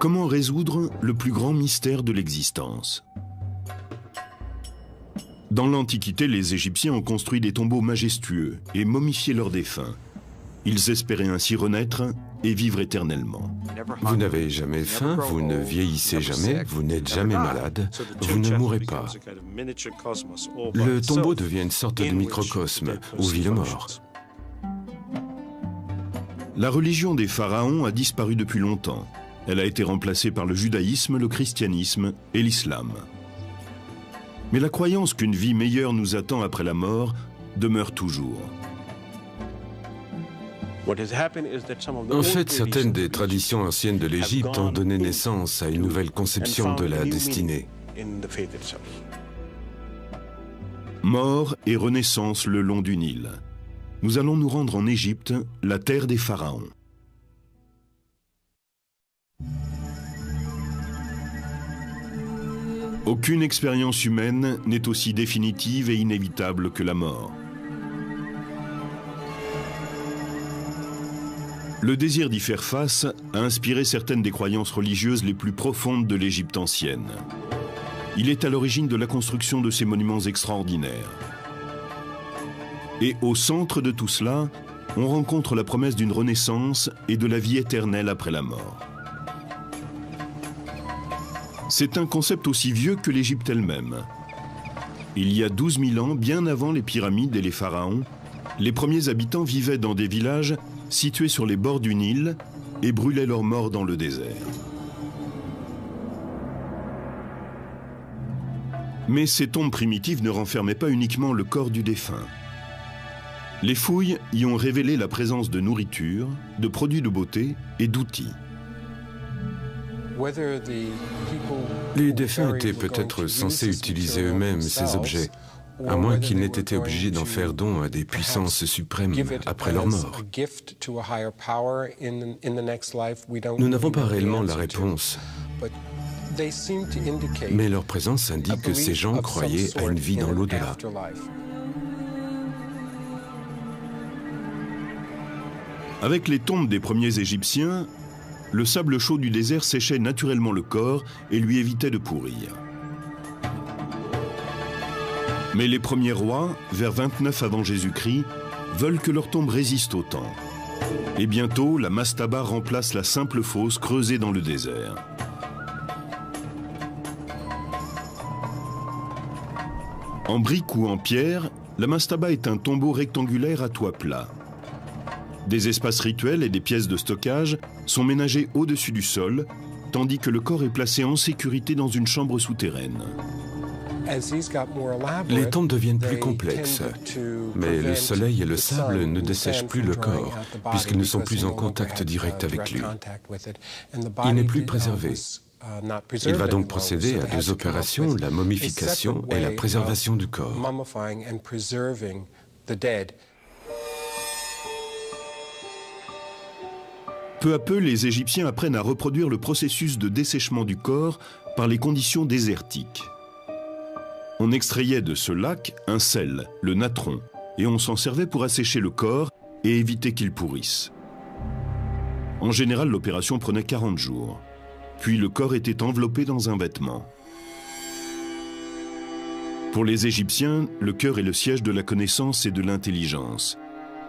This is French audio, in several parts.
Comment résoudre le plus grand mystère de l'existence? Dans l'Antiquité, les Égyptiens ont construit des tombeaux majestueux et momifié leurs défunts. Ils espéraient ainsi renaître et vivre éternellement. Vous n'avez jamais faim, vous ne vieillissez jamais, vous n'êtes jamais malade, vous ne mourrez pas. Le tombeau devient une sorte de microcosme où vit le mort. La religion des pharaons a disparu depuis longtemps. Elle a été remplacée par le judaïsme, le christianisme et l'islam. Mais la croyance qu'une vie meilleure nous attend après la mort demeure toujours. En fait, certaines des traditions anciennes de l'Égypte ont donné naissance à une nouvelle conception de la destinée. Mort et renaissance le long du Nil. Nous allons nous rendre en Égypte, la terre des pharaons. Aucune expérience humaine n'est aussi définitive et inévitable que la mort. Le désir d'y faire face a inspiré certaines des croyances religieuses les plus profondes de l'Égypte ancienne. Il est à l'origine de la construction de ces monuments extraordinaires. Et au centre de tout cela, on rencontre la promesse d'une renaissance et de la vie éternelle après la mort. C'est un concept aussi vieux que l'Égypte elle-même. Il y a 12 000 ans, bien avant les pyramides et les pharaons, les premiers habitants vivaient dans des villages situés sur les bords du Nil et brûlaient leurs morts dans le désert. Mais ces tombes primitives ne renfermaient pas uniquement le corps du défunt. Les fouilles y ont révélé la présence de nourriture, de produits de beauté et d'outils. Les défunts étaient peut-être censés utiliser eux-mêmes ces objets, à moins qu'ils n'aient été obligés d'en faire don à des puissances suprêmes après leur mort. Nous n'avons pas réellement la réponse, mais leur présence indique que ces gens croyaient à une vie dans l'au-delà. Avec les tombes des premiers Égyptiens, le sable chaud du désert séchait naturellement le corps et lui évitait de pourrir. Mais les premiers rois, vers 29 avant Jésus-Christ, veulent que leur tombe résiste au temps. Et bientôt, la mastaba remplace la simple fosse creusée dans le désert. En brique ou en pierre, la mastaba est un tombeau rectangulaire à toit plat. Des espaces rituels et des pièces de stockage sont ménagés au-dessus du sol, tandis que le corps est placé en sécurité dans une chambre souterraine. Les tombes deviennent plus complexes, mais le soleil et le sable ne dessèchent plus le corps, puisqu'ils ne sont plus en contact direct avec lui. Il n'est plus préservé. Il va donc procéder à deux opérations, la momification et la préservation du corps. Peu à peu, les Égyptiens apprennent à reproduire le processus de dessèchement du corps par les conditions désertiques. On extrayait de ce lac un sel, le natron, et on s'en servait pour assécher le corps et éviter qu'il pourrisse. En général, l'opération prenait 40 jours. Puis le corps était enveloppé dans un vêtement. Pour les Égyptiens, le cœur est le siège de la connaissance et de l'intelligence.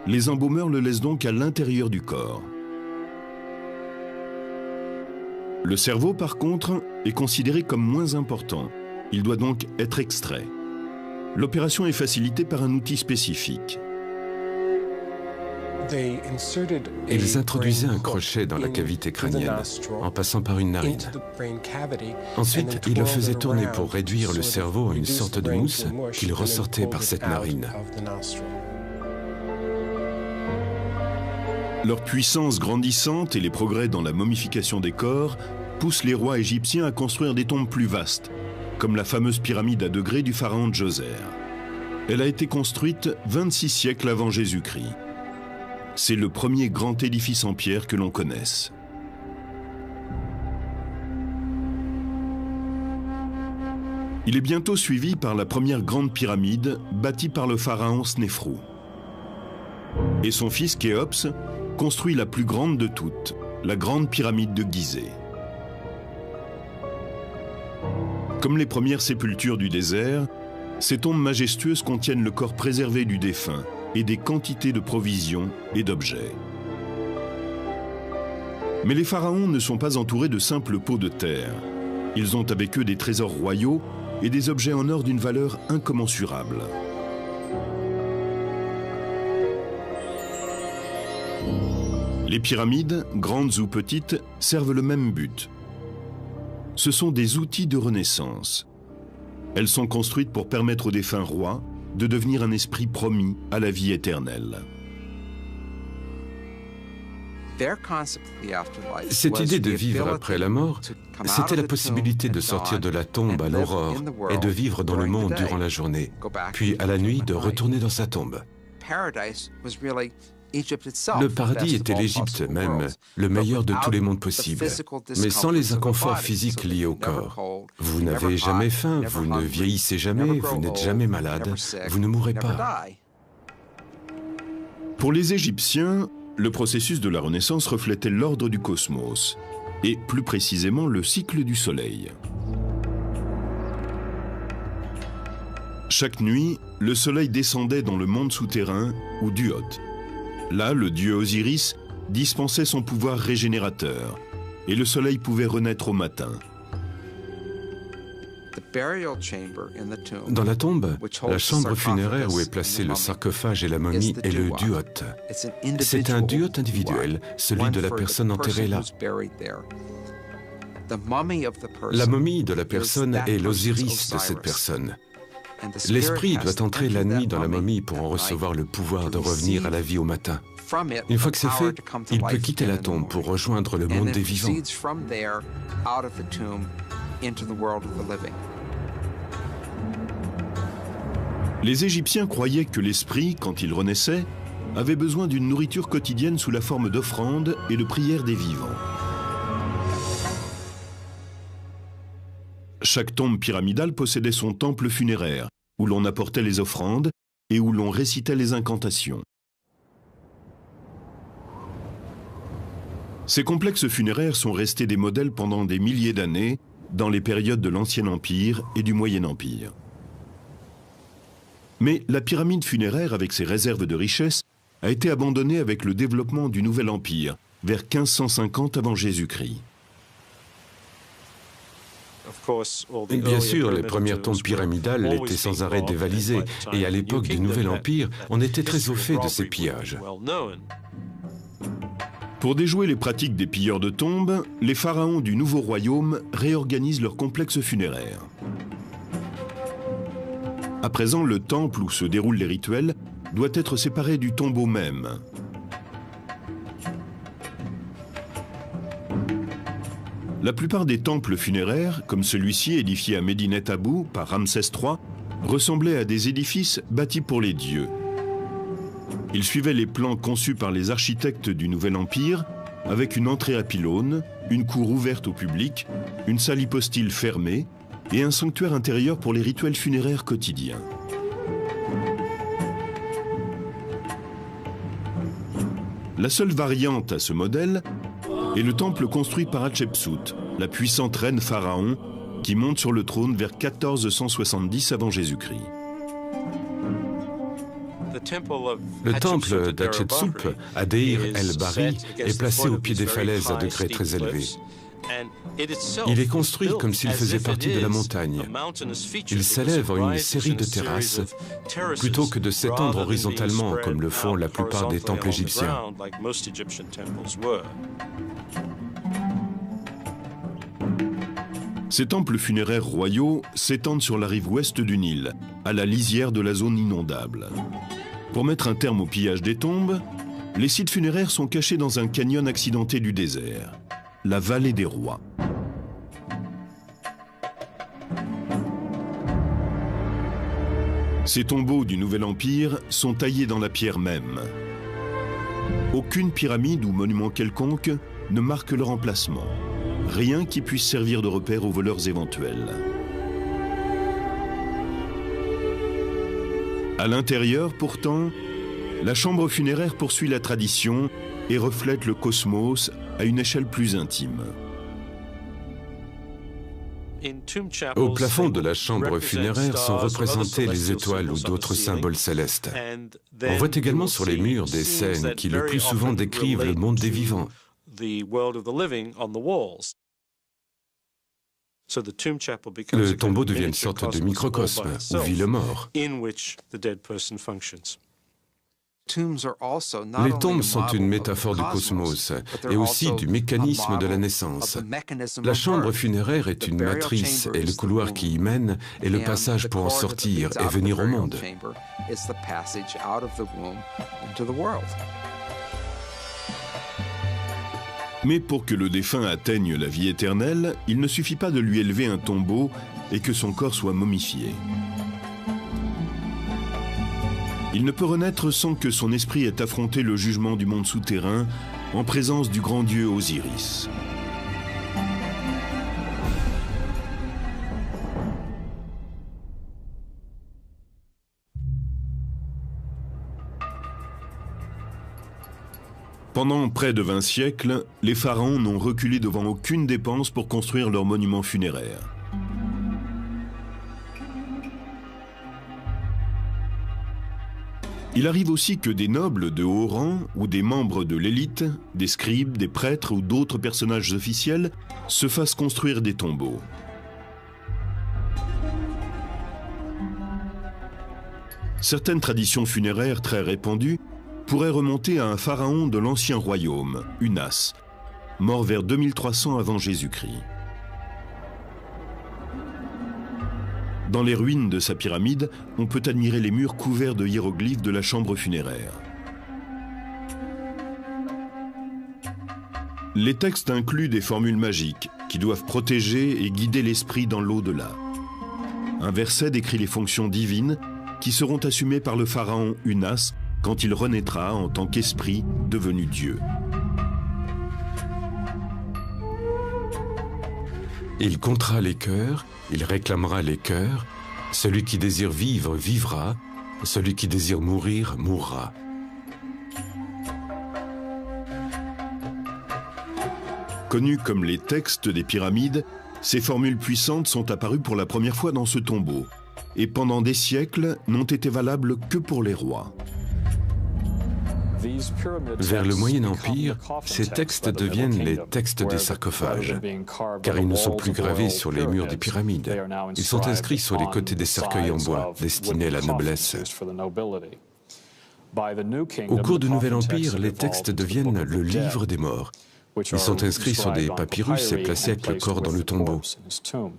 Les embaumeurs le laissent donc à l'intérieur du corps. Le cerveau, par contre, est considéré comme moins important. Il doit donc être extrait. L'opération est facilitée par un outil spécifique. Ils introduisaient un crochet dans la cavité crânienne, en passant par une narine. Ensuite, ils le faisaient tourner pour réduire le cerveau à une sorte de mousse qu'il ressortait par cette narine. Leur puissance grandissante et les progrès dans la momification des corps poussent les rois égyptiens à construire des tombes plus vastes, comme la fameuse pyramide à degrés du pharaon Djoser. Elle a été construite 26 siècles avant Jésus-Christ. C'est le premier grand édifice en pierre que l'on connaisse. Il est bientôt suivi par la première grande pyramide bâtie par le pharaon Snéfrou. Et son fils Khéops construit la plus grande de toutes, la grande pyramide de Gizeh. Comme les premières sépultures du désert, ces tombes majestueuses contiennent le corps préservé du défunt et des quantités de provisions et d'objets. Mais les pharaons ne sont pas entourés de simples pots de terre. Ils ont avec eux des trésors royaux et des objets en or d'une valeur incommensurable. Les pyramides, grandes ou petites, servent le même but. Ce sont des outils de renaissance. Elles sont construites pour permettre aux défunts rois de devenir un esprit promis à la vie éternelle. Cette idée de vivre après la mort, c'était la possibilité de sortir de la tombe à l'aurore et de vivre dans le monde durant la journée, puis à la nuit de retourner dans sa tombe. Le paradis était l'Égypte même, le meilleur de tous les mondes possibles, mais sans les inconforts physiques liés au corps. Vous n'avez jamais faim, vous ne vieillissez jamais, vous n'êtes jamais malade, vous ne mourrez pas. Pour les Égyptiens, le processus de la Renaissance reflétait l'ordre du cosmos, et plus précisément le cycle du Soleil. Chaque nuit, le Soleil descendait dans le monde souterrain, ou Duot. Là, le dieu Osiris dispensait son pouvoir régénérateur, et le soleil pouvait renaître au matin. Dans la tombe, la chambre funéraire où est placé le sarcophage et la momie est le duot. C'est un duot individuel, celui de la personne enterrée là. La momie de la personne est l'Osiris de cette personne. L'esprit doit entrer la nuit dans la momie pour en recevoir le pouvoir de revenir à la vie au matin. Une fois que c'est fait, il peut quitter la tombe pour rejoindre le monde des vivants. Les Égyptiens croyaient que l'esprit, quand il renaissait, avait besoin d'une nourriture quotidienne sous la forme d'offrandes et de prières des vivants. Chaque tombe pyramidale possédait son temple funéraire, où l'on apportait les offrandes et où l'on récitait les incantations. Ces complexes funéraires sont restés des modèles pendant des milliers d'années dans les périodes de l'Ancien Empire et du Moyen Empire. Mais la pyramide funéraire, avec ses réserves de richesse, a été abandonnée avec le développement du Nouvel Empire, vers 1550 avant Jésus-Christ. Bien sûr, les premières tombes pyramidales étaient sans arrêt dévalisées, et à l'époque du Nouvel Empire, on était très au fait de ces pillages. Pour déjouer les pratiques des pilleurs de tombes, les pharaons du Nouveau Royaume réorganisent leurs complexes funéraires. À présent, le temple où se déroulent les rituels doit être séparé du tombeau même. La plupart des temples funéraires, comme celui-ci édifié à Médinet Abou par Ramsès III, ressemblaient à des édifices bâtis pour les dieux. Ils suivaient les plans conçus par les architectes du Nouvel Empire, avec une entrée à pylônes, une cour ouverte au public, une salle hypostyle fermée et un sanctuaire intérieur pour les rituels funéraires quotidiens. La seule variante à ce modèle est le temple construit par Hatshepsut, la puissante reine pharaon qui monte sur le trône vers 1470 avant Jésus-Christ. Le temple d'Hatshepsut, à Deir el-Bahri, est placé au pied des falaises à degrés très élevés. Il est construit comme s'il faisait partie de la montagne. Il s'élève en une série de terrasses, plutôt que de s'étendre horizontalement comme le font la plupart des temples égyptiens. Ces temples funéraires royaux s'étendent sur la rive ouest du Nil, à la lisière de la zone inondable. Pour mettre un terme au pillage des tombes, les sites funéraires sont cachés dans un canyon accidenté du désert, la vallée des rois. Ces tombeaux du Nouvel Empire sont taillés dans la pierre même. Aucune pyramide ou monument quelconque ne marque leur emplacement. Rien qui puisse servir de repère aux voleurs éventuels. À l'intérieur, pourtant, la chambre funéraire poursuit la tradition et reflète le cosmos à une échelle plus intime. Au plafond de la chambre funéraire sont représentés les étoiles ou d'autres symboles célestes. On voit également sur les murs des scènes qui le plus souvent décrivent le monde des vivants. Le tombeau devient une sorte de microcosme où vit le mort. Les tombes sont une métaphore du cosmos et aussi du mécanisme de la naissance. La chambre funéraire est une matrice et le couloir qui y mène est le passage pour en sortir et venir au monde. Mais pour que le défunt atteigne la vie éternelle, il ne suffit pas de lui élever un tombeau et que son corps soit momifié. Il ne peut renaître sans que son esprit ait affronté le jugement du monde souterrain en présence du grand dieu Osiris. Pendant près de 20 siècles, les pharaons n'ont reculé devant aucune dépense pour construire leurs monuments funéraires. Il arrive aussi que des nobles de haut rang ou des membres de l'élite, des scribes, des prêtres ou d'autres personnages officiels se fassent construire des tombeaux. Certaines traditions funéraires très répandues pourraient remonter à un pharaon de l'ancien royaume, Unas, mort vers 2300 avant Jésus-Christ. Dans les ruines de sa pyramide, on peut admirer les murs couverts de hiéroglyphes de la chambre funéraire. Les textes incluent des formules magiques qui doivent protéger et guider l'esprit dans l'au-delà. Un verset décrit les fonctions divines qui seront assumées par le pharaon Unas quand il renaîtra en tant qu'esprit devenu Dieu. Il comptera les cœurs, il réclamera les cœurs. Celui qui désire vivre, vivra. Celui qui désire mourir, mourra. Connus comme les textes des pyramides, ces formules puissantes sont apparues pour la première fois dans ce tombeau et pendant des siècles n'ont été valables que pour les rois. Vers le Moyen Empire, ces textes deviennent les textes des sarcophages, car ils ne sont plus gravés sur les murs des pyramides. Ils sont inscrits sur les côtés des cercueils en bois, destinés à la noblesse. Au cours du Nouvel Empire, les textes deviennent le livre des morts. Ils sont inscrits sur des papyrus et placés avec le corps dans le tombeau.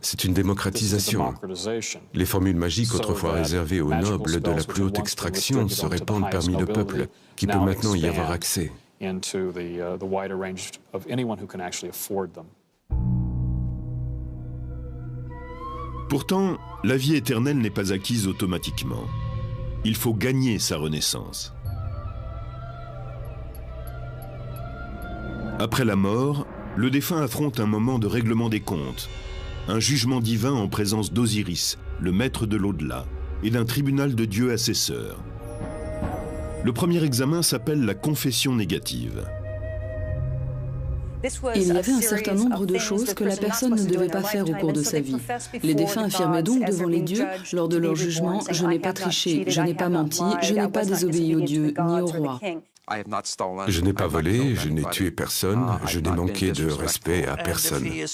C'est une démocratisation. Les formules magiques autrefois réservées aux nobles de la plus haute extraction se répandent parmi le peuple, qui peut maintenant y avoir accès. Pourtant, la vie éternelle n'est pas acquise automatiquement. Il faut gagner sa renaissance. Après la mort, le défunt affronte un moment de règlement des comptes, un jugement divin en présence d'Osiris, le maître de l'au-delà, et d'un tribunal de Dieu assesseur. Le premier examen s'appelle la confession négative. Il y avait un certain nombre de choses que la personne ne devait pas faire au cours de sa vie. Les défunts affirmaient donc devant les dieux, lors de leur jugement, « Je n'ai pas triché, je n'ai pas menti, je n'ai pas désobéi aux dieux ni au roi. » Je n'ai pas volé, je n'ai tué personne, je n'ai manqué de respect à personne. Et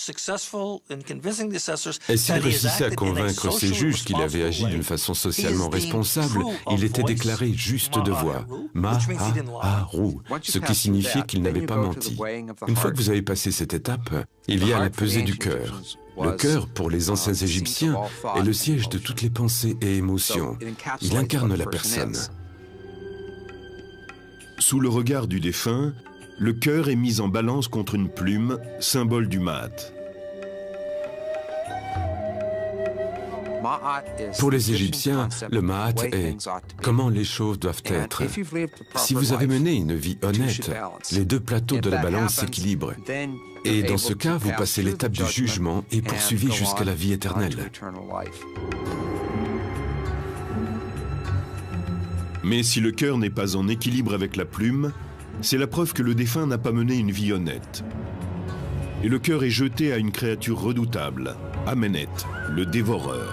s'il réussissait à convaincre ses juges qu'il avait agi d'une façon socialement responsable, il était déclaré juste de voix, Maharu, ce qui signifiait qu'il n'avait pas menti. Une fois que vous avez passé cette étape, il y a la pesée du cœur. Le cœur, pour les anciens Égyptiens, est le siège de toutes les pensées et émotions. Il incarne la personne. Sous le regard du défunt, le cœur est mis en balance contre une plume, symbole du Maat. Pour les Égyptiens, le Maat est comment les choses doivent être. Si vous avez mené une vie honnête, les deux plateaux de la balance s'équilibrent. Et dans ce cas, vous passez l'étape du jugement et poursuivez jusqu'à la vie éternelle. Mais si le cœur n'est pas en équilibre avec la plume, c'est la preuve que le défunt n'a pas mené une vie honnête. Et le cœur est jeté à une créature redoutable, Amenet, le dévoreur.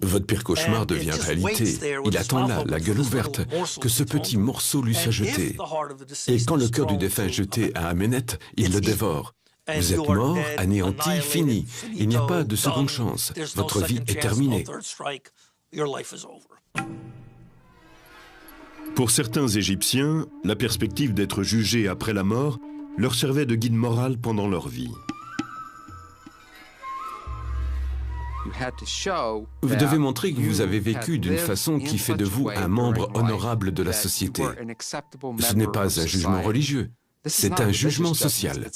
Votre pire cauchemar devient réalité. Il attend là, la gueule ouverte, que ce petit morceau lui soit jeté. Et quand le cœur du défunt est jeté à Amenet, il le dévore. Vous êtes mort, anéanti, fini. Il n'y a pas de seconde chance. Votre vie est terminée. Pour certains Égyptiens, la perspective d'être jugés après la mort leur servait de guide moral pendant leur vie. Vous devez montrer que vous avez vécu d'une façon qui fait de vous un membre honorable de la société. Ce n'est pas un jugement religieux, c'est un jugement social.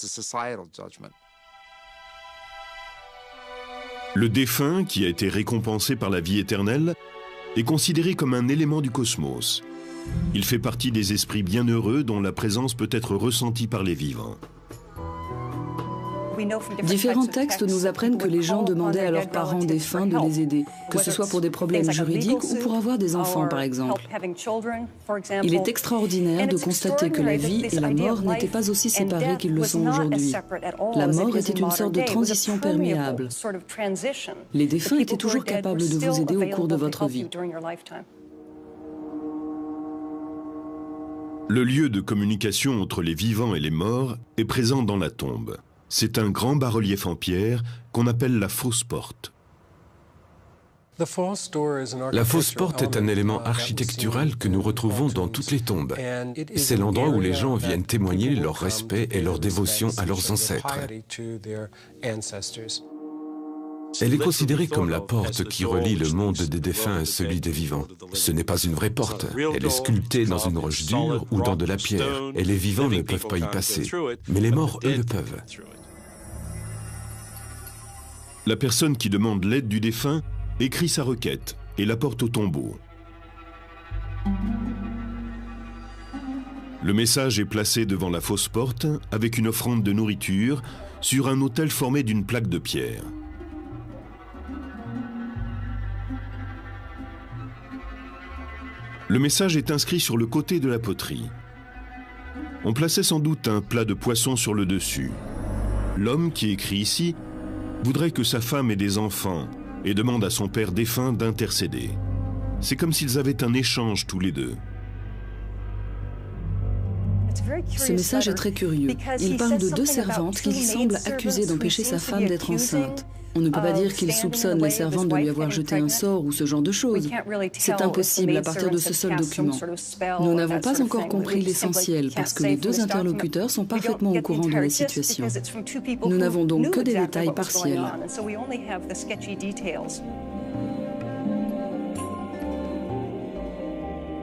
Le défunt, qui a été récompensé par la vie éternelle, est considéré comme un élément du cosmos. Il fait partie des esprits bienheureux dont la présence peut être ressentie par les vivants. Différents textes nous apprennent que les gens demandaient à leurs parents défunts de les aider, que ce soit pour des problèmes juridiques ou pour avoir des enfants, par exemple. Il est extraordinaire de constater que la vie et la mort n'étaient pas aussi séparées qu'ils le sont aujourd'hui. La mort était une sorte de transition perméable. Les défunts étaient toujours capables de vous aider au cours de votre vie. Le lieu de communication entre les vivants et les morts est présent dans la tombe. C'est un grand bas-relief en pierre qu'on appelle la fausse porte. La fausse porte est un élément architectural que nous retrouvons dans toutes les tombes. C'est l'endroit où les gens viennent témoigner leur respect et leur dévotion à leurs ancêtres. Elle est considérée comme la porte qui relie le monde des défunts à celui des vivants. Ce n'est pas une vraie porte. Elle est sculptée dans une roche dure ou dans de la pierre, et les vivants ne peuvent pas y passer. Mais les morts, eux, le peuvent. La personne qui demande l'aide du défunt écrit sa requête et la porte au tombeau. Le message est placé devant la fausse porte avec une offrande de nourriture sur un autel formé d'une plaque de pierre. Le message est inscrit sur le côté de la poterie. On plaçait sans doute un plat de poisson sur le dessus. L'homme qui écrit ici voudrait que sa femme ait des enfants et demande à son père défunt d'intercéder. C'est comme s'ils avaient un échange tous les deux. Ce message est très curieux. Il parle de deux servantes qu'il semble accuser d'empêcher sa femme d'être enceinte. On ne peut pas dire qu'il soupçonne les servantes de lui avoir jeté un sort ou ce genre de choses. C'est impossible à partir de ce seul document. Nous n'avons pas encore compris l'essentiel parce que les deux interlocuteurs sont parfaitement au courant de la situation. Nous n'avons donc que des détails partiels.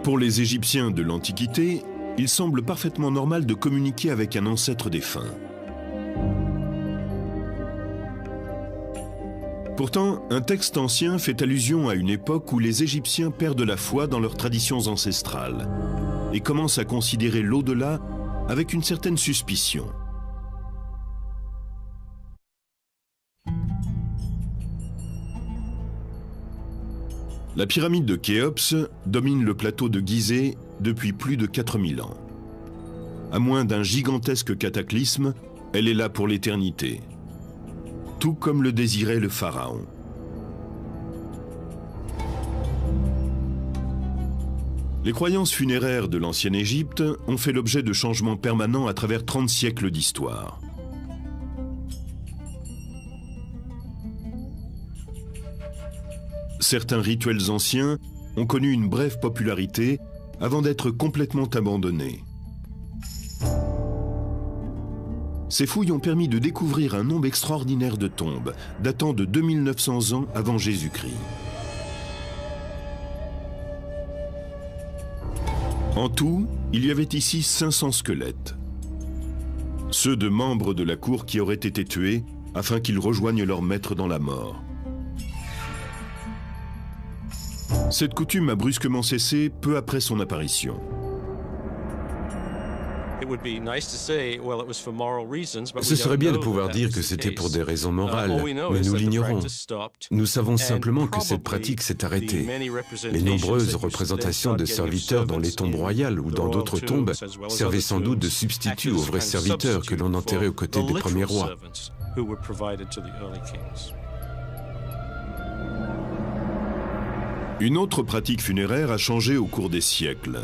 Pour les Égyptiens de l'Antiquité, il semble parfaitement normal de communiquer avec un ancêtre défunt. Pourtant, un texte ancien fait allusion à une époque où les Égyptiens perdent la foi dans leurs traditions ancestrales et commencent à considérer l'au-delà avec une certaine suspicion. La pyramide de Khéops domine le plateau de Gizeh depuis plus de 4000 ans. À moins d'un gigantesque cataclysme, elle est là pour l'éternité. Tout comme le désirait le pharaon. Les croyances funéraires de l'ancienne Égypte ont fait l'objet de changements permanents à travers 30 siècles d'histoire. Certains rituels anciens ont connu une brève popularité avant d'être complètement abandonnés. Ces fouilles ont permis de découvrir un nombre extraordinaire de tombes, datant de 2900 ans avant Jésus-Christ. En tout, il y avait ici 500 squelettes. Ceux de membres de la cour qui auraient été tués afin qu'ils rejoignent leur maître dans la mort. Cette coutume a brusquement cessé peu après son apparition. Ce serait bien de pouvoir dire que c'était pour des raisons morales, mais nous l'ignorons. Nous savons simplement que cette pratique s'est arrêtée. Les nombreuses représentations de serviteurs dans les tombes royales ou dans d'autres tombes servaient sans doute de substitut aux vrais serviteurs que l'on enterrait aux côtés des premiers rois. Une autre pratique funéraire a changé au cours des siècles.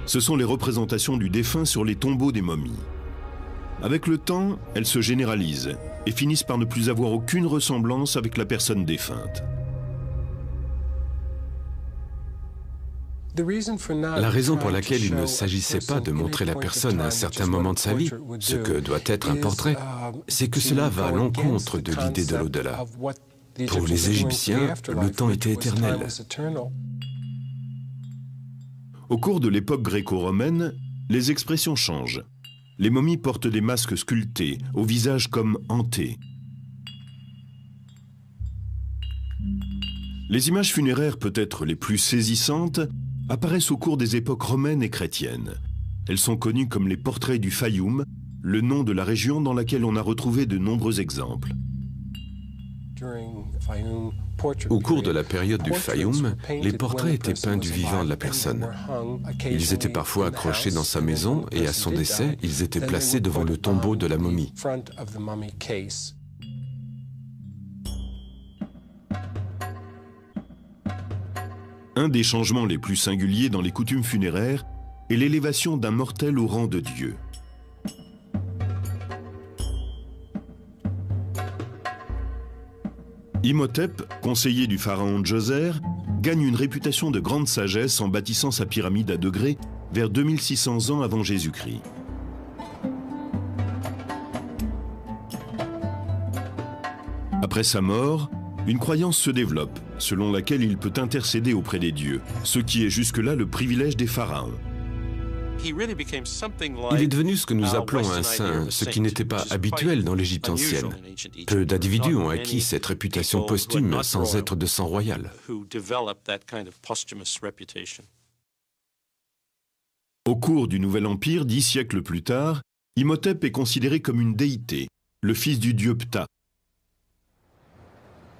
Ce sont les représentations du défunt sur les tombeaux des momies. Avec le temps, elles se généralisent et finissent par ne plus avoir aucune ressemblance avec la personne défunte. La raison pour laquelle il ne s'agissait pas de montrer la personne à un certain moment de sa vie, ce que doit être un portrait, c'est que cela va à l'encontre de l'idée de l'au-delà. Pour les Égyptiens, le temps était éternel. Au cours de l'époque gréco-romaine, les expressions changent. Les momies portent des masques sculptés, au visage comme hanté. Les images funéraires peut-être les plus saisissantes apparaissent au cours des époques romaines et chrétiennes. Elles sont connues comme les portraits du Fayoum, le nom de la région dans laquelle on a retrouvé de nombreux exemples. Au cours de la période du Fayoum, les portraits étaient peints du vivant de la personne. Ils étaient parfois accrochés dans sa maison et à son décès, ils étaient placés devant le tombeau de la momie. Un des changements les plus singuliers dans les coutumes funéraires est l'élévation d'un mortel au rang de Dieu. Imhotep, conseiller du pharaon Djoser, gagne une réputation de grande sagesse en bâtissant sa pyramide à degrés vers 2600 ans avant Jésus-Christ. Après sa mort, une croyance se développe, selon laquelle il peut intercéder auprès des dieux, ce qui est jusque-là le privilège des pharaons. Il est devenu ce que nous appelons un saint, ce qui n'était pas habituel dans l'Égypte ancienne. Peu d'individus ont acquis cette réputation posthume sans être de sang royal. Au cours du Nouvel Empire, 10 siècles plus tard, Imhotep est considéré comme une déité, le fils du dieu Ptah.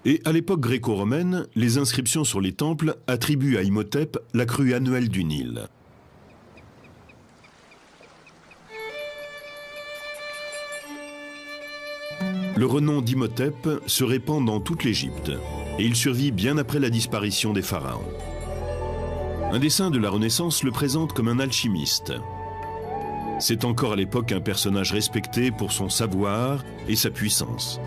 Et à l'époque gréco-romaine, les inscriptions sur les temples attribuent à Imhotep la crue annuelle du Nil. Le renom d'Imhotep se répand dans toute l'Égypte et il survit bien après la disparition des pharaons. Un dessin de la Renaissance le présente comme un alchimiste. C'est encore à l'époque un personnage respecté pour son savoir et sa puissance.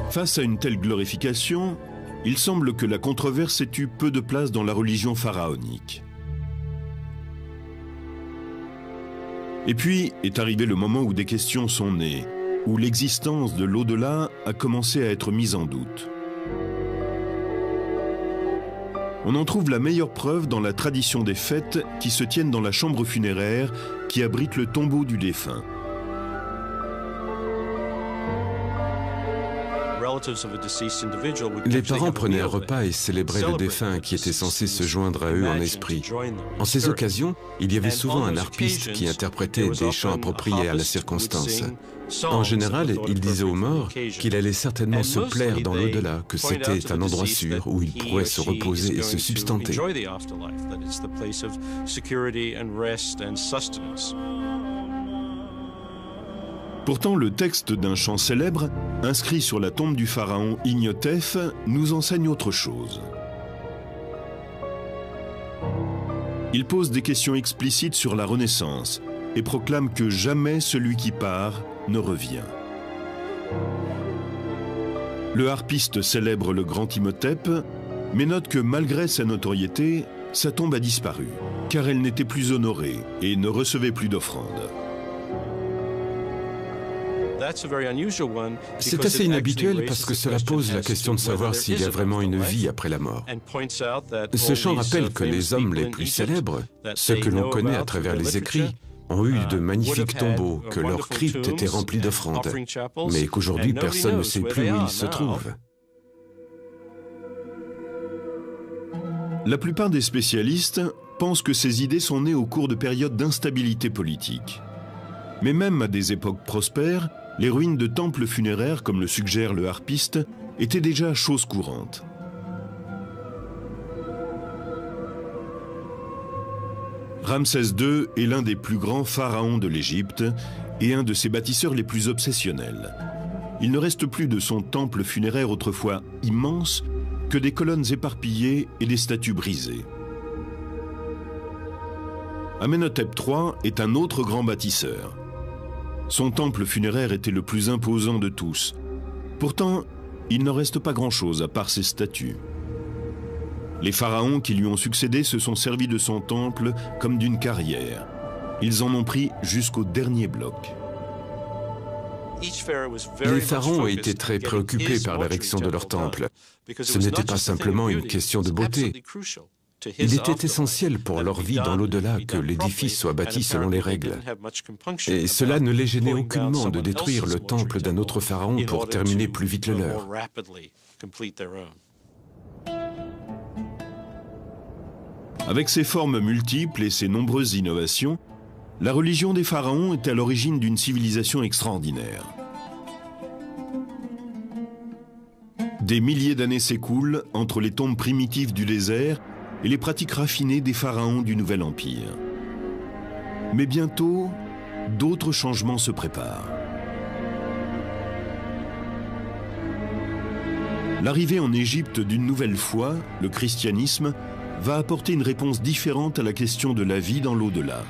Face à une telle glorification, il semble que la controverse ait eu peu de place dans la religion pharaonique. Et puis est arrivé le moment où des questions sont nées, où l'existence de l'au-delà a commencé à être mise en doute. On en trouve la meilleure preuve dans la tradition des fêtes qui se tiennent dans la chambre funéraire qui abrite le tombeau du défunt. Les parents prenaient un repas et célébraient le défunt qui était censé se joindre à eux en esprit. En ces occasions, il y avait souvent un harpiste qui interprétait des chants appropriés à la circonstance. En général, il disait aux morts qu'il allait certainement se plaire dans l'au-delà, que c'était un endroit sûr où il pourrait se reposer et se substanter. Pourtant, le texte d'un chant célèbre, inscrit sur la tombe du pharaon Imhotep, nous enseigne autre chose. Il pose des questions explicites sur la Renaissance et proclame que jamais celui qui part ne revient. Le harpiste célèbre le grand Imhotep, mais note que malgré sa notoriété, sa tombe a disparu, car elle n'était plus honorée et ne recevait plus d'offrandes. C'est assez inhabituel parce que cela pose la question de savoir s'il y a vraiment une vie après la mort. Ce chant rappelle que les hommes les plus célèbres, ceux que l'on connaît à travers les écrits, ont eu de magnifiques tombeaux, que leurs cryptes étaient remplies d'offrandes, mais qu'aujourd'hui personne ne sait plus où ils se trouvent. La plupart des spécialistes pense que ces idées sont nées au cours de périodes d'instabilité politique. Mais même à des époques prospères, les ruines de temples funéraires, comme le suggère le harpiste, étaient déjà chose courante. Ramsès II est l'un des plus grands pharaons de l'Égypte et un de ses bâtisseurs les plus obsessionnels. Il ne reste plus de son temple funéraire autrefois immense que des colonnes éparpillées et des statues brisées. Amenhotep III est un autre grand bâtisseur. Son temple funéraire était le plus imposant de tous. Pourtant, il n'en reste pas grand-chose à part ses statues. Les pharaons qui lui ont succédé se sont servis de son temple comme d'une carrière. Ils en ont pris jusqu'au dernier bloc. Les pharaons étaient très préoccupés par l'érection de leur temple. Ce n'était pas simplement une question de beauté. Il était essentiel pour leur vie dans l'au-delà que l'édifice soit bâti selon les règles. Et cela ne les gênait aucunement de détruire le temple d'un autre pharaon pour terminer plus vite le leur. Avec ses formes multiples et ses nombreuses innovations, la religion des pharaons est à l'origine d'une civilisation extraordinaire. Des milliers d'années s'écoulent entre les tombes primitives du désert et les pratiques raffinées des pharaons du Nouvel Empire. Mais bientôt, d'autres changements se préparent. L'arrivée en Égypte d'une nouvelle foi, le christianisme, va apporter une réponse différente à la question de la vie dans l'au-delà.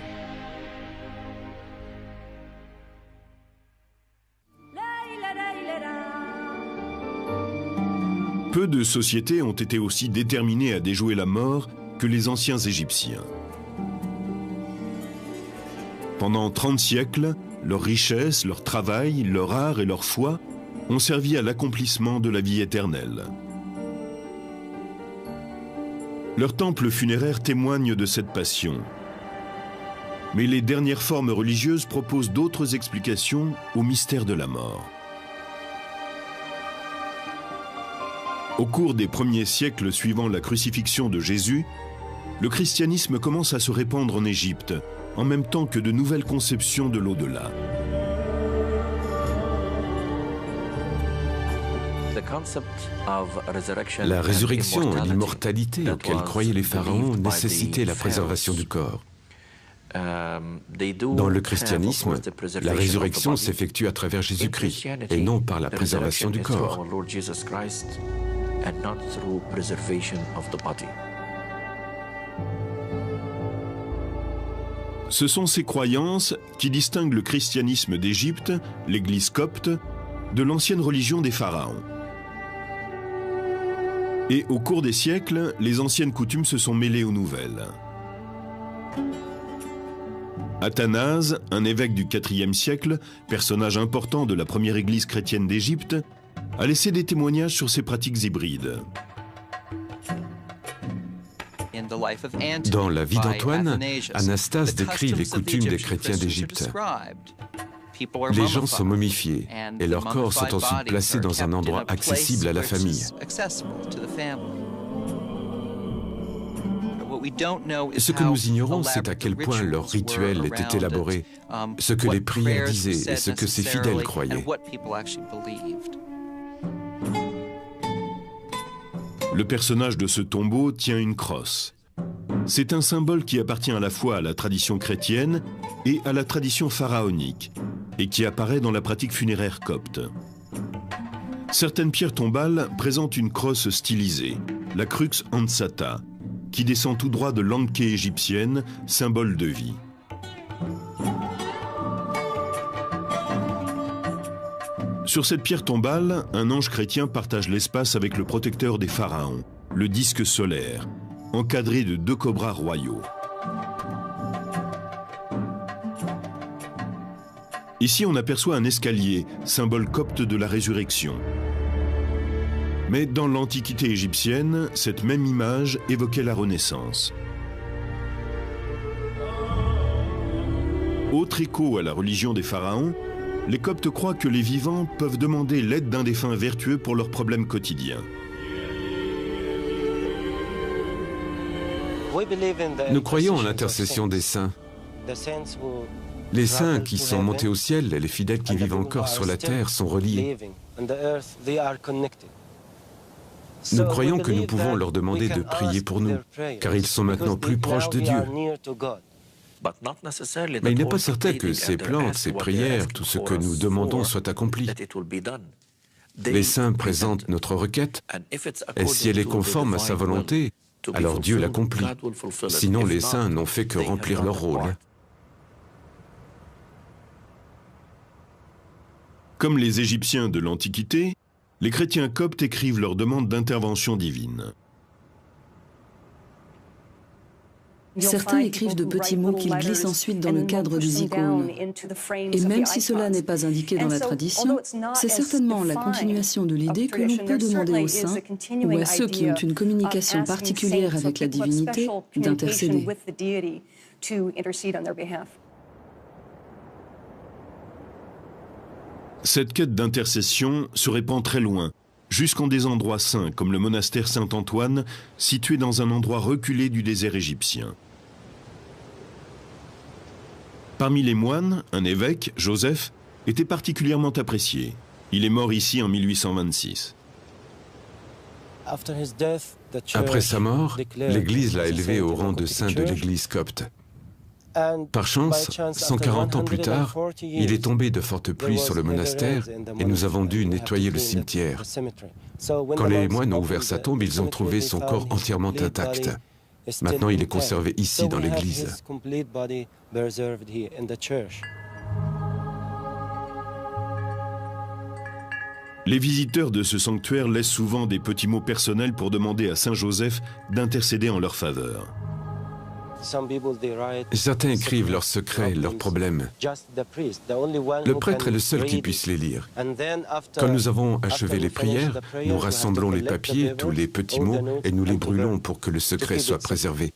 Peu de sociétés ont été aussi déterminées à déjouer la mort que les anciens Égyptiens. Pendant 30 siècles, leur richesse, leur travail, leur art et leur foi ont servi à l'accomplissement de la vie éternelle. Leurs temples funéraires témoignent de cette passion. Mais les dernières formes religieuses proposent d'autres explications au mystère de la mort. Au cours des premiers siècles suivant la crucifixion de Jésus, le christianisme commence à se répandre en Égypte, en même temps que de nouvelles conceptions de l'au-delà. La résurrection et l'immortalité auxquelles croyaient les pharaons nécessitaient la préservation du corps. Dans le christianisme, la résurrection s'effectue à travers Jésus-Christ et non par la préservation du corps. Ce sont ces croyances qui distinguent le christianisme d'Égypte, l'Église copte, de l'ancienne religion des pharaons. Et au cours des siècles, les anciennes coutumes se sont mêlées aux nouvelles. Athanase, un évêque du IVe siècle, personnage important de la première église chrétienne d'Égypte, a laissé des témoignages sur ces pratiques hybrides. Dans la vie d'Antoine, Anastase décrit les coutumes des chrétiens d'Égypte. Les gens sont momifiés et leurs corps sont ensuite placés dans un endroit accessible à la famille. Ce que nous ignorons, c'est à quel point leur rituel était élaboré, ce que les prières disaient et ce que ces fidèles croyaient. Le personnage de ce tombeau tient une crosse. C'est un symbole qui appartient à la fois à la tradition chrétienne et à la tradition pharaonique, et qui apparaît dans la pratique funéraire copte. Certaines pierres tombales présentent une crosse stylisée, la crux ansata, qui descend tout droit de l'anké égyptienne, symbole de vie. Sur cette pierre tombale, un ange chrétien partage l'espace avec le protecteur des pharaons, le disque solaire, encadré de 2 cobras royaux. Ici, on aperçoit un escalier, symbole copte de la résurrection. Mais dans l'Antiquité égyptienne, cette même image évoquait la Renaissance. Autre écho à la religion des pharaons, les Coptes croient que les vivants peuvent demander l'aide d'un défunt vertueux pour leurs problèmes quotidiens. Nous croyons en l'intercession des saints. Les saints qui sont montés au ciel et les fidèles qui vivent encore sur la terre sont reliés. Nous croyons que nous pouvons leur demander de prier pour nous, car ils sont maintenant plus proches de Dieu. Mais il n'est pas certain que ces plantes, ces prières, tout ce que nous demandons soit accompli. Les saints présentent notre requête, et si elle est conforme à sa volonté, alors Dieu l'accomplit. Sinon, les saints n'ont fait que remplir leur rôle. Comme les Égyptiens de l'Antiquité, les chrétiens coptes écrivent leurs demandes d'intervention divine. Certains écrivent de petits mots qu'ils glissent ensuite dans le cadre des icônes. Et même si cela n'est pas indiqué dans la tradition, c'est certainement la continuation de l'idée que l'on peut demander aux saints ou à ceux qui ont une communication particulière avec la divinité d'intercéder. Cette quête d'intercession se répand très loin, jusqu'en des endroits saints comme le monastère Saint-Antoine, situé dans un endroit reculé du désert égyptien. Parmi les moines, un évêque, Joseph, était particulièrement apprécié. Il est mort ici en 1826. Après sa mort, l'Église l'a élevé au rang de saint de l'Église copte. Par chance, 140 ans plus tard, il est tombé de fortes pluies sur le monastère et nous avons dû nettoyer le cimetière. Quand les moines ont ouvert sa tombe, ils ont trouvé son corps entièrement intact. Maintenant, il est conservé ici dans l'église. Les visiteurs de ce sanctuaire laissent souvent des petits mots personnels pour demander à Saint Joseph d'intercéder en leur faveur. Certains écrivent leurs secrets, leurs problèmes. Le prêtre est le seul qui puisse les lire. Quand nous avons achevé les prières, nous rassemblons les papiers, tous les petits mots, et nous les brûlons pour que le secret soit préservé.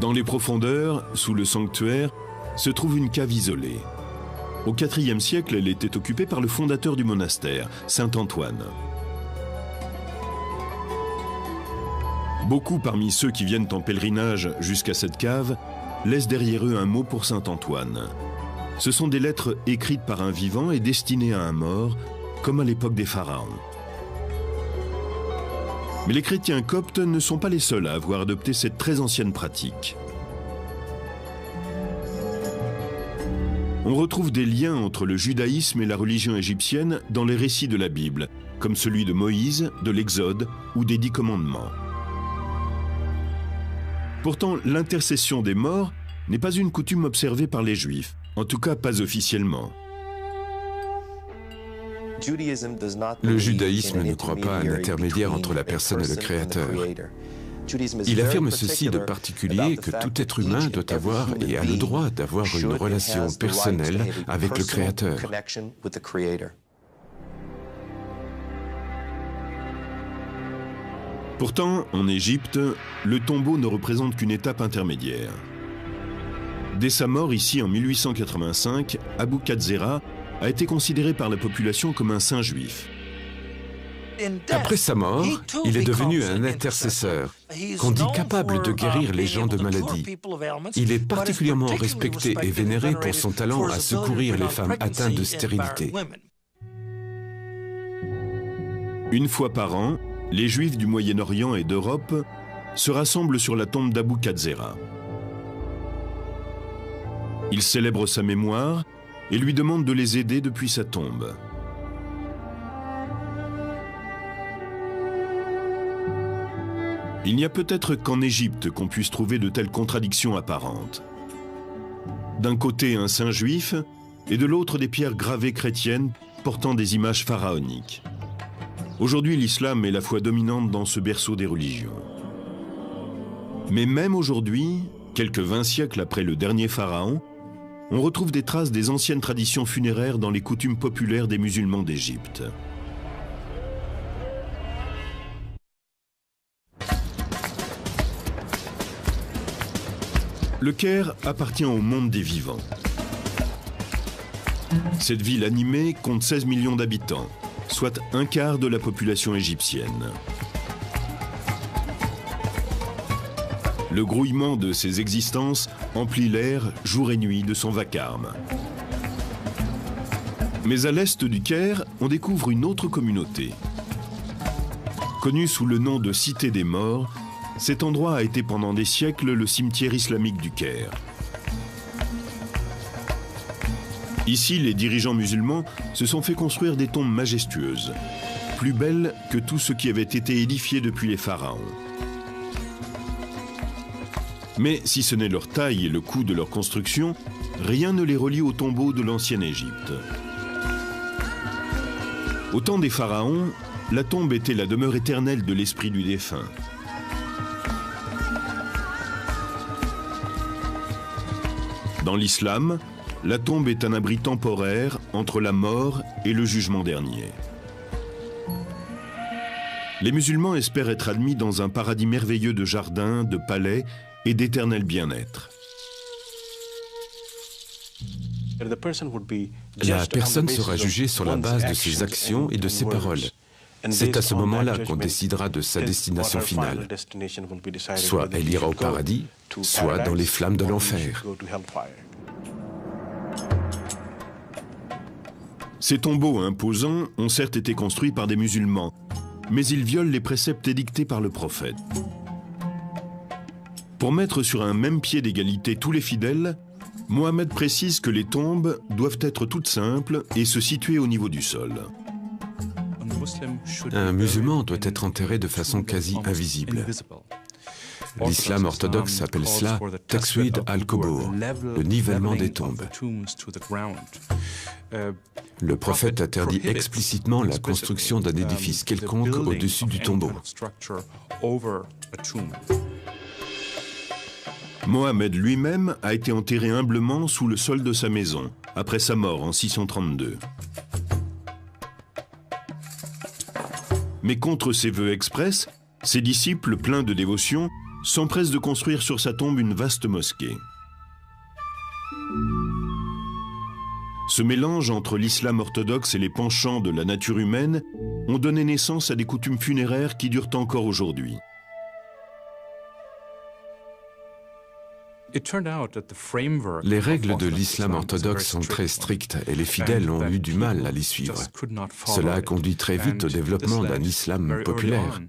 Dans les profondeurs, sous le sanctuaire, se trouve une cave isolée. Au IVe siècle, elle était occupée par le fondateur du monastère, Saint Antoine. Beaucoup parmi ceux qui viennent en pèlerinage jusqu'à cette cave laissent derrière eux un mot pour Saint Antoine. Ce sont des lettres écrites par un vivant et destinées à un mort, comme à l'époque des pharaons. Mais les chrétiens coptes ne sont pas les seuls à avoir adopté cette très ancienne pratique. On retrouve des liens entre le judaïsme et la religion égyptienne dans les récits de la Bible, comme celui de Moïse, de l'Exode ou des 10 commandements. Pourtant, l'intercession des morts n'est pas une coutume observée par les Juifs, en tout cas pas officiellement. Le judaïsme ne croit pas à un intermédiaire entre la personne et le Créateur. Il affirme ceci de particulier que tout être humain doit avoir et a le droit d'avoir une relation personnelle avec le Créateur. Pourtant, en Égypte, le tombeau ne représente qu'une étape intermédiaire. Dès sa mort ici en 1885, Abou Katzera a été considéré par la population comme un saint juif. Après sa mort, il est devenu un intercesseur, qu'on dit capable de guérir les gens de maladies. Il est particulièrement respecté et vénéré pour son talent à secourir les femmes atteintes de stérilité. Une fois par an, les Juifs du Moyen-Orient et d'Europe se rassemblent sur la tombe d'Abou Katzera. Ils célèbrent sa mémoire et lui demandent de les aider depuis sa tombe. Il n'y a peut-être qu'en Égypte qu'on puisse trouver de telles contradictions apparentes. D'un côté un saint juif et de l'autre des pierres gravées chrétiennes portant des images pharaoniques. Aujourd'hui, l'islam est la foi dominante dans ce berceau des religions. Mais même aujourd'hui, quelques 20 siècles après le dernier pharaon, on retrouve des traces des anciennes traditions funéraires dans les coutumes populaires des musulmans d'Égypte. Le Caire appartient au monde des vivants. Cette ville animée compte 16 millions d'habitants, soit un quart de la population égyptienne. Le grouillement de ces existences emplit l'air jour et nuit de son vacarme. Mais à l'est du Caire, on découvre une autre communauté. Connue sous le nom de Cité des Morts, cet endroit a été pendant des siècles le cimetière islamique du Caire. Ici, les dirigeants musulmans se sont fait construire des tombes majestueuses, plus belles que tout ce qui avait été édifié depuis les pharaons. Mais si ce n'est leur taille et le coût de leur construction, rien ne les relie aux tombeaux de l'ancienne Égypte. Au temps des pharaons, la tombe était la demeure éternelle de l'esprit du défunt. Dans l'islam, la tombe est un abri temporaire entre la mort et le jugement dernier. Les musulmans espèrent être admis dans un paradis merveilleux de jardins, de palais et d'éternel bien-être. La personne sera jugée sur la base de ses actions et de ses paroles. C'est à ce moment-là qu'on décidera de sa destination finale. Soit elle ira au paradis, soit dans les flammes de l'enfer. Ces tombeaux imposants ont certes été construits par des musulmans, mais ils violent les préceptes édictés par le prophète. Pour mettre sur un même pied d'égalité tous les fidèles, Mohammed précise que les tombes doivent être toutes simples et se situer au niveau du sol. Un musulman doit être enterré de façon quasi invisible. L'islam orthodoxe appelle cela « taqswid al-qubur », le nivellement des tombes. Le prophète interdit explicitement la construction d'un édifice quelconque au-dessus du tombeau. Mohammed lui-même a été enterré humblement sous le sol de sa maison, après sa mort en 632. Mais contre ses vœux express, ses disciples, pleins de dévotion, s'empressent de construire sur sa tombe une vaste mosquée. Ce mélange entre l'islam orthodoxe et les penchants de la nature humaine ont donné naissance à des coutumes funéraires qui durent encore aujourd'hui. Les règles de l'islam orthodoxe sont très strictes et les fidèles ont eu du mal à les suivre. Cela a conduit très vite au développement d'un islam populaire.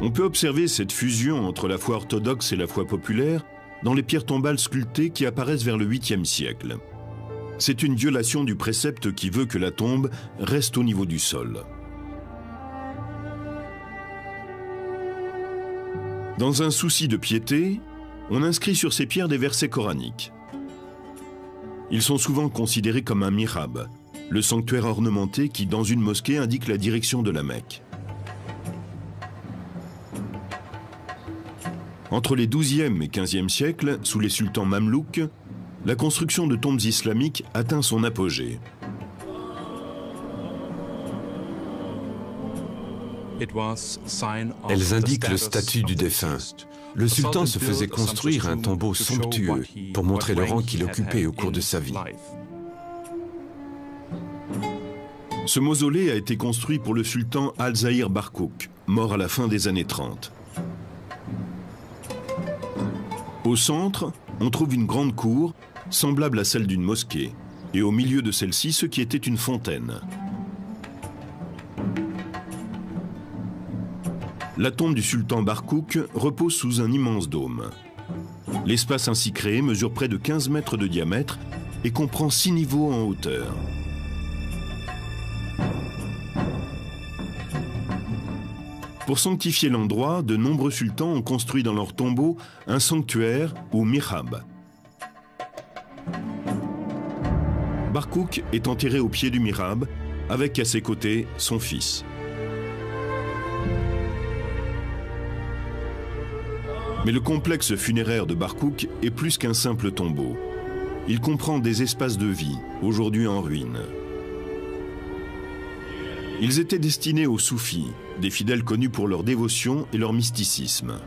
On peut observer cette fusion entre la foi orthodoxe et la foi populaire dans les pierres tombales sculptées qui apparaissent vers le 8e siècle. C'est une violation du précepte qui veut que la tombe reste au niveau du sol. Dans un souci de piété, on inscrit sur ces pierres des versets coraniques. Ils sont souvent considérés comme un mihrab, le sanctuaire ornementé qui, dans une mosquée, indique la direction de la Mecque. Entre les XIIe et XVe siècles, sous les sultans mamelouks, la construction de tombes islamiques atteint son apogée. Elles indiquent le statut du défunt. Le sultan se faisait construire un tombeau somptueux pour montrer le rang qu'il occupait au cours de sa vie. Ce mausolée a été construit pour le sultan Al-Zahir Barkouk, mort à la fin des années 30. Au centre, on trouve une grande cour, semblable à celle d'une mosquée, et au milieu de celle-ci, ce qui était une fontaine. La tombe du sultan Barkouk repose sous un immense dôme. L'espace ainsi créé mesure près de 15 mètres de diamètre et comprend 6 niveaux en hauteur. Pour sanctifier l'endroit, de nombreux sultans ont construit dans leur tombeau un sanctuaire ou mihrab. Barkouk est enterré au pied du mihrab, avec à ses côtés son fils. Mais le complexe funéraire de Barkouk est plus qu'un simple tombeau. Il comprend des espaces de vie, aujourd'hui en ruine. Ils étaient destinés aux soufis, des fidèles connus pour leur dévotion et leur mysticisme.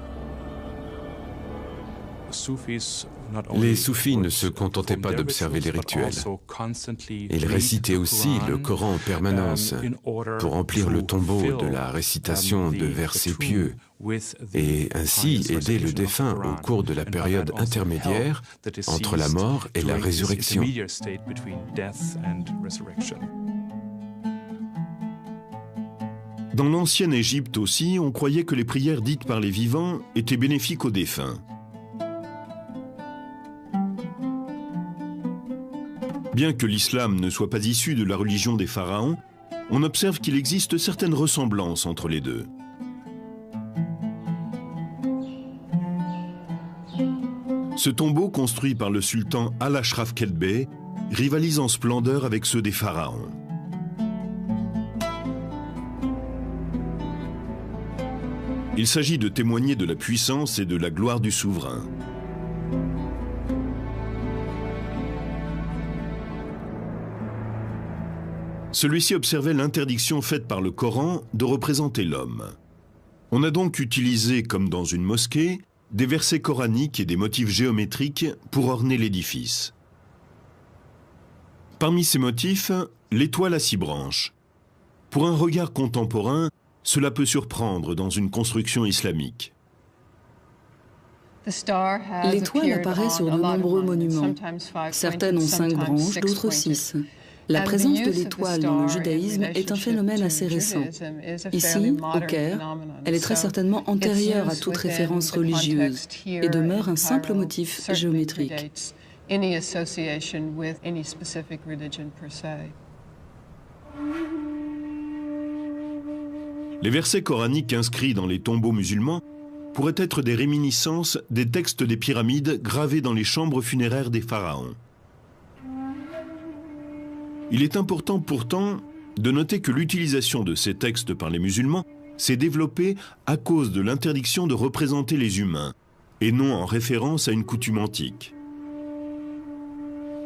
Les soufis ne se contentaient pas d'observer les rituels. Ils récitaient aussi le Coran en permanence pour remplir le tombeau de la récitation de versets pieux et ainsi aider le défunt au cours de la période intermédiaire entre la mort et la résurrection. Dans l'ancienne Égypte aussi, on croyait que les prières dites par les vivants étaient bénéfiques aux défunts. Bien que l'islam ne soit pas issu de la religion des pharaons, on observe qu'il existe certaines ressemblances entre les deux. Ce tombeau, construit par le sultan Al-Ashraf Kedbeh, rivalise en splendeur avec ceux des pharaons. Il s'agit de témoigner de la puissance et de la gloire du souverain. Celui-ci observait l'interdiction faite par le Coran de représenter l'homme. On a donc utilisé, comme dans une mosquée, des versets coraniques et des motifs géométriques pour orner l'édifice. Parmi ces motifs, l'étoile à 6 branches. Pour un regard contemporain, cela peut surprendre dans une construction islamique. L'étoile apparaît sur de nombreux monuments. Certaines ont 5 branches, d'autres 6. La présence de l'étoile dans le judaïsme est un phénomène assez récent. Ici, au Caire, elle est très certainement antérieure à toute référence religieuse et demeure un simple motif géométrique. Les versets coraniques inscrits dans les tombeaux musulmans pourraient être des réminiscences des textes des pyramides gravés dans les chambres funéraires des pharaons. Il est important pourtant de noter que l'utilisation de ces textes par les musulmans s'est développée à cause de l'interdiction de représenter les humains, et non en référence à une coutume antique.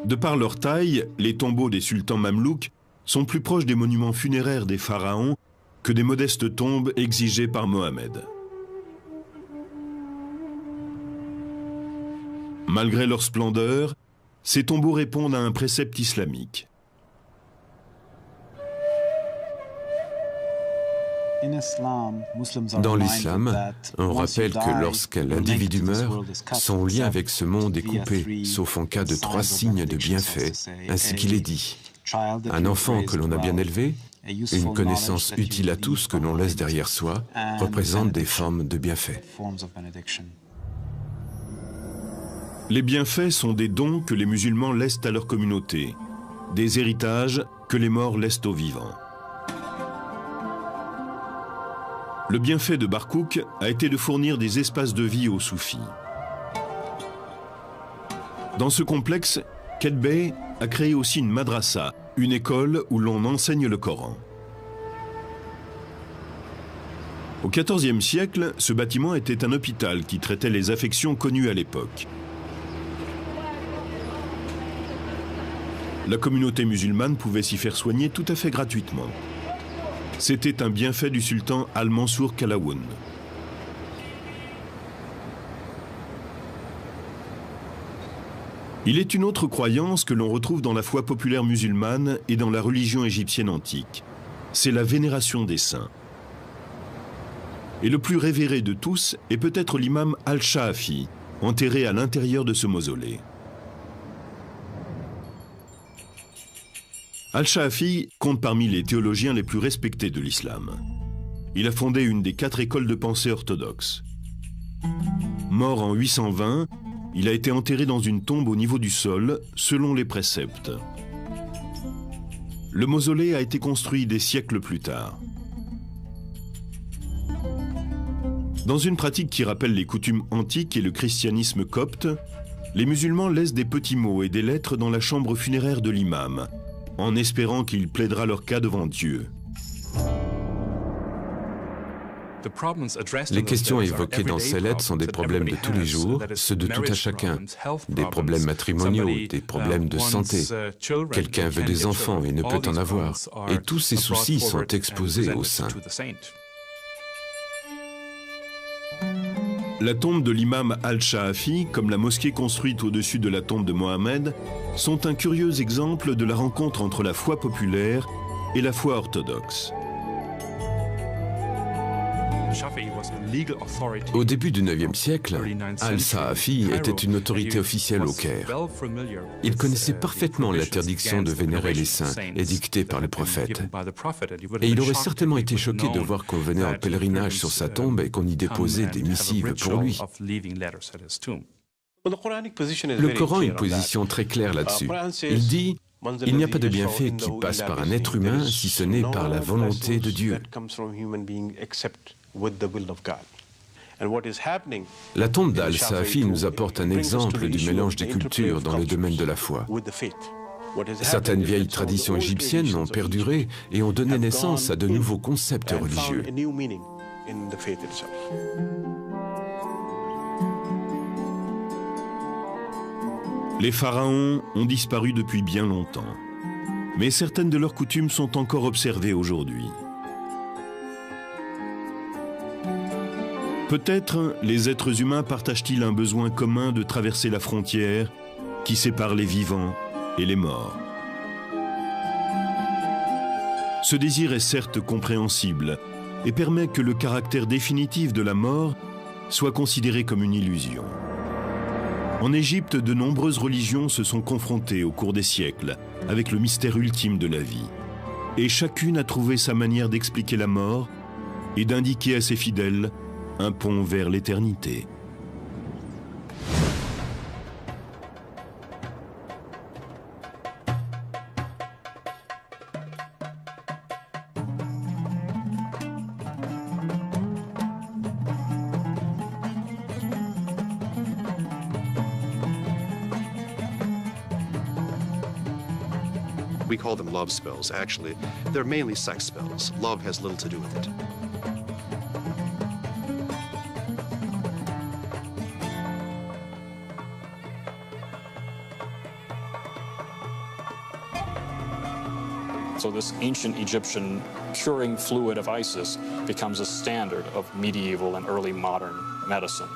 De par leur taille, les tombeaux des sultans mamelouks sont plus proches des monuments funéraires des pharaons que des modestes tombes exigées par Mohammed. Malgré leur splendeur, ces tombeaux répondent à un précepte islamique. Dans l'islam, on rappelle que lorsqu'un individu meurt, son lien avec ce monde est coupé, sauf en cas de 3 signes de bienfait, ainsi qu'il est dit. Un enfant que l'on a bien élevé, une connaissance utile à tous que l'on laisse derrière soi, représente des formes de bienfaits. Les bienfaits sont des dons que les musulmans laissent à leur communauté, des héritages que les morts laissent aux vivants. Le bienfait de Barkouk a été de fournir des espaces de vie aux soufis. Dans ce complexe, Kedbeh a créé aussi une madrasa, une école où l'on enseigne le Coran. Au XIVe siècle, ce bâtiment était un hôpital qui traitait les affections connues à l'époque. La communauté musulmane pouvait s'y faire soigner tout à fait gratuitement. C'était un bienfait du sultan Al-Mansour Qalawun. Il est une autre croyance que l'on retrouve dans la foi populaire musulmane et dans la religion égyptienne antique. C'est la vénération des saints. Et le plus révéré de tous est peut-être l'imam Al-Shaafi, enterré à l'intérieur de ce mausolée. Al-Shaafi compte parmi les théologiens les plus respectés de l'islam. Il a fondé une des 4 écoles de pensée orthodoxes. Mort en 820, il a été enterré dans une tombe au niveau du sol, selon les préceptes. Le mausolée a été construit des siècles plus tard. Dans une pratique qui rappelle les coutumes antiques et le christianisme copte, les musulmans laissent des petits mots et des lettres dans la chambre funéraire de l'imam, en espérant qu'il plaidera leur cas devant Dieu. Les questions évoquées dans ces lettres sont des problèmes de tous les jours, ceux de tout un chacun. Des problèmes matrimoniaux, des problèmes de santé. Quelqu'un veut des enfants et ne peut en avoir. Et tous ces soucis sont exposés aux saints. La tombe de l'imam Al-Shaafi, comme la mosquée construite au-dessus de la tombe de Mohammed, sont un curieux exemple de la rencontre entre la foi populaire et la foi orthodoxe. Au début du IXe siècle, Al-Shaafi était une autorité officielle au Caire. Il connaissait parfaitement l'interdiction de vénérer les saints édictée par le prophète. Et il aurait certainement été choqué de voir qu'on venait en pèlerinage sur sa tombe et qu'on y déposait des missives pour lui. Le Coran a une position très claire là-dessus. Il dit « Il n'y a pas de bienfait qui passe par un être humain si ce n'est par la volonté de Dieu ». La tombe d'Al-Shaafi nous apporte un exemple du mélange des cultures dans le domaine de la foi. Certaines vieilles traditions égyptiennes ont perduré et ont donné naissance à de nouveaux concepts religieux. Les pharaons ont disparu depuis bien longtemps, mais certaines de leurs coutumes sont encore observées aujourd'hui. Peut-être les êtres humains partagent-ils un besoin commun de traverser la frontière qui sépare les vivants et les morts. Ce désir est certes compréhensible et permet que le caractère définitif de la mort soit considéré comme une illusion. En Égypte, de nombreuses religions se sont confrontées au cours des siècles avec le mystère ultime de la vie. Et chacune a trouvé sa manière d'expliquer la mort et d'indiquer à ses fidèles un pont vers l'éternité. We call them love spells. Actually, they're mainly sex spells. Love has little to do with it. So this ancient Egyptian curing fluid of Isis becomes a standard of medieval and early modern medicine.